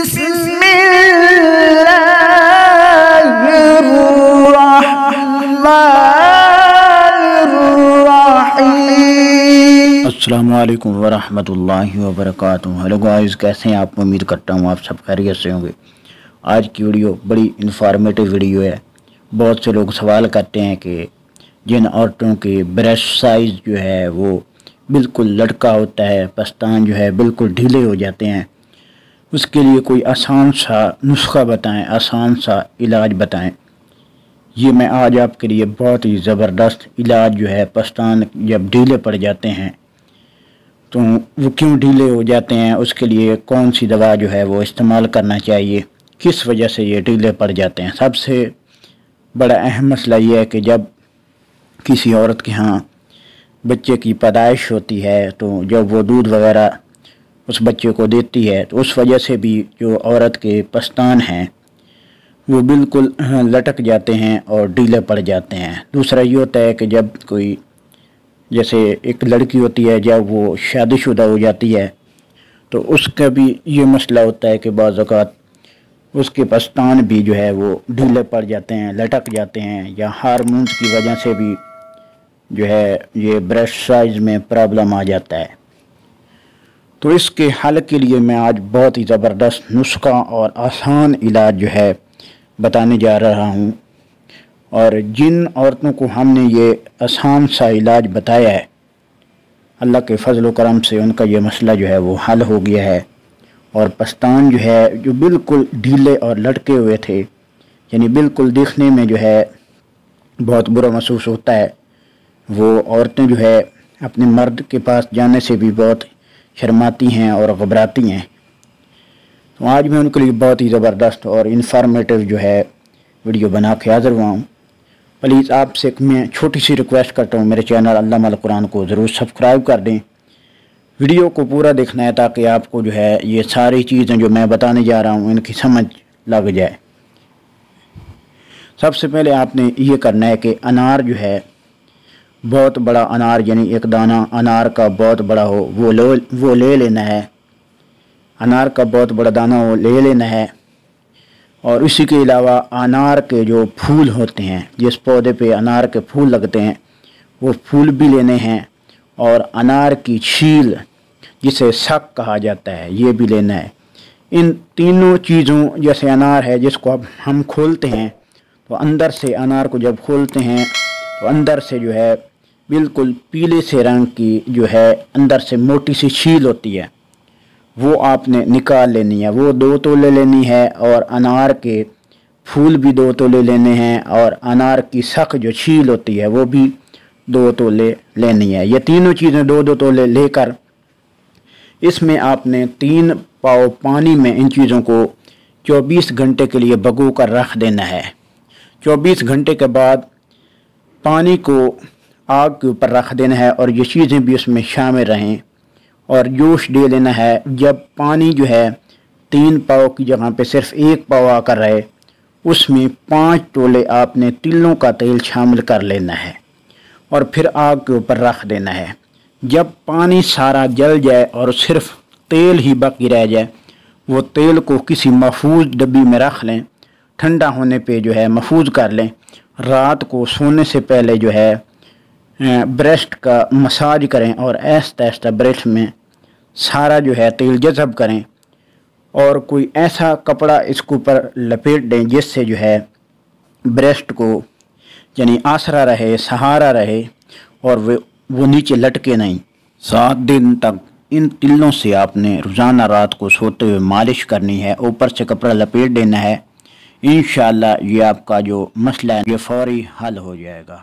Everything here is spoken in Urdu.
بسم اللہ الرحمن الرحیم۔ السلام علیکم ورحمۃ اللہ وبرکاتہ۔ ہیلو گائز، کیسے ہیں آپ؟ امید کرتا ہوں آپ سب خیریت سے ہوں گے۔ آج کی ویڈیو بڑی انفارمیٹو ویڈیو ہے۔ بہت سے لوگ سوال کرتے ہیں کہ جن عورتوں کے بریسٹ سائز جو ہے وہ بالکل لٹکا ہوتا ہے، پستان جو ہے بالکل ڈھیلے ہو جاتے ہیں، اس کے لیے کوئی آسان سا نسخہ بتائیں، آسان سا علاج بتائیں۔ یہ میں آج آپ کے لیے بہت ہی زبردست علاج جو ہے، پستان جب ڈھیلے پڑ جاتے ہیں تو وہ کیوں ڈھیلے ہو جاتے ہیں، اس کے لیے کون سی دوا جو ہے وہ استعمال کرنا چاہیے، کس وجہ سے یہ ڈھیلے پڑ جاتے ہیں۔ سب سے بڑا اہم مسئلہ یہ ہے کہ جب کسی عورت کے ہاں بچے کی پیدائش ہوتی ہے تو جب وہ دودھ وغیرہ اس بچے کو دیتی ہے تو اس وجہ سے بھی جو عورت کے پستان ہیں وہ بالکل لٹک جاتے ہیں اور ڈھیلے پڑ جاتے ہیں۔ دوسرا یہ ہوتا ہے کہ جب کوئی جیسے ایک لڑکی ہوتی ہے، جب وہ شادی شدہ ہو جاتی ہے تو اس کا بھی یہ مسئلہ ہوتا ہے کہ بعض اوقات اس کے پستان بھی جو ہے وہ ڈھیلے پڑ جاتے ہیں، لٹک جاتے ہیں، یا ہارمونز کی وجہ سے بھی جو ہے یہ بریسٹ سائز میں پرابلم آ جاتا ہے۔ تو اس کے حل کے لیے میں آج بہت ہی زبردست نسخہ اور آسان علاج جو ہے بتانے جا رہا ہوں، اور جن عورتوں کو ہم نے یہ آسان سا علاج بتایا ہے، اللہ کے فضل و کرم سے ان کا یہ مسئلہ جو ہے وہ حل ہو گیا ہے، اور پستان جو ہے جو بالکل ڈھیلے اور لٹکے ہوئے تھے، یعنی بالکل دیکھنے میں جو ہے بہت برا محسوس ہوتا ہے، وہ عورتیں جو ہے اپنے مرد کے پاس جانے سے بھی بہت شرماتی ہیں اور گھبراتی ہیں۔ تو آج میں ان کے لیے بہت ہی زبردست اور انفارمیٹو جو ہے ویڈیو بنا کے حاضر ہوا ہوں۔ پلیز آپ سے میں چھوٹی سی ریکویسٹ کرتا ہوں، میرے چینل علامہ القرآن کو ضرور سبسکرائب کر دیں، ویڈیو کو پورا دیکھنا ہے تاکہ آپ کو جو ہے یہ ساری چیزیں جو میں بتانے جا رہا ہوں ان کی سمجھ لگ جائے۔ سب سے پہلے آپ نے یہ کرنا ہے کہ انار جو ہے، بہت بڑا انار، یعنی ایک دانہ انار کا بہت بڑا ہو وہ لے لینا ہے۔ انار کا بہت بڑا دانہ وہ لے لینا ہے، اور اسی کے علاوہ انار کے جو پھول ہوتے ہیں، جس پودے پہ انار کے پھول لگتے ہیں، وہ پھول بھی لینے ہیں، اور انار کی چھیل جسے سک کہا جاتا ہے یہ بھی لینا ہے۔ ان تینوں چیزوں، جیسے انار ہے جس کو اب ہم کھولتے ہیں تو اندر سے انار کو جب کھولتے ہیں تو اندر سے جو ہے بالکل پیلے سے رنگ کی جو ہے اندر سے موٹی سی چھیل ہوتی ہے، وہ آپ نے نکال لینی ہے، وہ 2 تولے لینی ہے، اور انار کے پھول بھی 2 تولے لینے ہیں، اور انار کی سک جو چھیل ہوتی ہے وہ بھی 2 تولے لینی ہے۔ یہ تینوں چیزیں 2 تولے لے کر اس میں آپ نے 3 پاؤ پانی میں ان چیزوں کو 24 گھنٹے کے لیے بھگو کر رکھ دینا ہے۔ 24 گھنٹے کے بعد پانی کو آگ کے اوپر رکھ دینا ہے، اور یہ چیزیں بھی اس میں شامل رہیں، اور جوش دے لینا ہے۔ جب پانی جو ہے 3 پاؤ کی جگہ پہ صرف 1 پاؤ آ کر رہے، اس میں 5 تولے آپ نے تلوں کا تیل شامل کر لینا ہے، اور پھر آگ کے اوپر رکھ دینا ہے۔ جب پانی سارا جل جائے اور صرف تیل ہی باقی رہ جائے، وہ تیل کو کسی محفوظ ڈبی میں رکھ لیں، ٹھنڈا ہونے پہ جو ہے محفوظ کر لیں۔ رات کو سونے سے پہلے جو ہے بریسٹ کا مساج کریں، اور آہستہ آہستہ بریسٹ میں سارا جو ہے تیل جذب کریں، اور کوئی ایسا کپڑا اس کے اوپر لپیٹ دیں جس سے جو ہے بریسٹ کو یعنی آسرا رہے، سہارا رہے، اور وہ نیچے لٹکے نہیں۔ 7 دن تک ان تلوں سے آپ نے روزانہ رات کو سوتے ہوئے مالش کرنی ہے، اوپر سے کپڑا لپیٹ دینا ہے۔ انشاءاللہ یہ آپ کا جو مسئلہ ہے یہ فوری حل ہو جائے گا۔